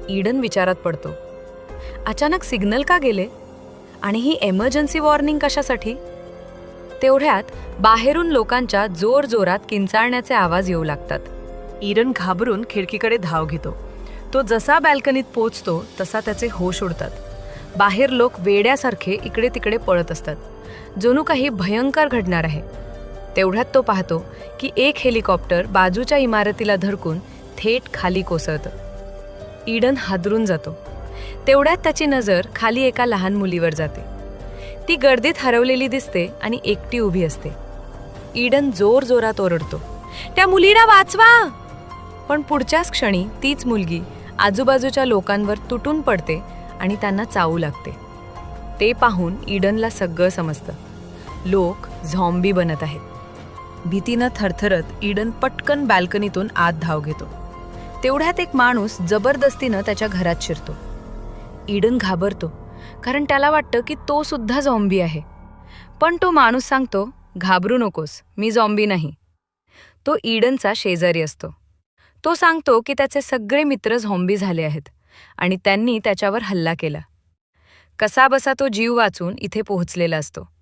Eden विचारात पडतो. अचानक सिग्नल का गेले आणि ही एमर्जन्सी वॉर्निंग कशासाठी? तेवढ्यात बाहेरून लोकांच्या जोरजोरात किंचाळण्याचे आवाज येऊ लागतात. ईडन घाबरून खिडकीकडे धाव घेतो. तो जसा बॅल्कनीत पोचतो तसा त्याचे होश उडतात. बाहेर लोक वेड्यासारखे इकडे तिकडे पळत असतात, जणू काही भयंकर घडणार आहे. तेवढ्यात तो पाहतो की एक हेलिकॉप्टर बाजूच्या इमारतीला धडकून थेट खाली कोसळतं. ईडन हादरून जातो. तेवढ्यात त्याची नजर खाली एका लहान मुलीवर जाते. ती गर्दीत हरवलेली दिसते आणि एकटी उभी असते. ईडन जोरजोरात ओरडतो, त्या मुलीला वाचवा! पण पुढच्याच क्षणी तीच मुलगी आजूबाजूच्या लोकांवर तुटून पडते आणि त्यांना चावू लागते. ते पाहून ईडनला सगळं समजतं. लोक झॉम्बी बनत आहेत. भीतीनं थरथरत ईडन पटकन बॅल्कनीतून आत धाव घेतो. तेवढ्यात एक माणूस जबरदस्तीनं त्याच्या घरात शिरतो. ईडन घाबरतो, कारण त्याला वाटतं की तो सुद्धा झॉम्बी आहे. पण तो माणूस सांगतो, घाबरू नकोस, मी झॉम्बी नाही. तो ईडनचा शेजारी असतो. तो सांगतो की त्याचे सगळे मित्र झॉम्बी झाले आहेत आणि त्यांनी त्याच्यावर हल्ला केला. कसाबसा तो जीव वाचून इथे पोहोचलेला असतो.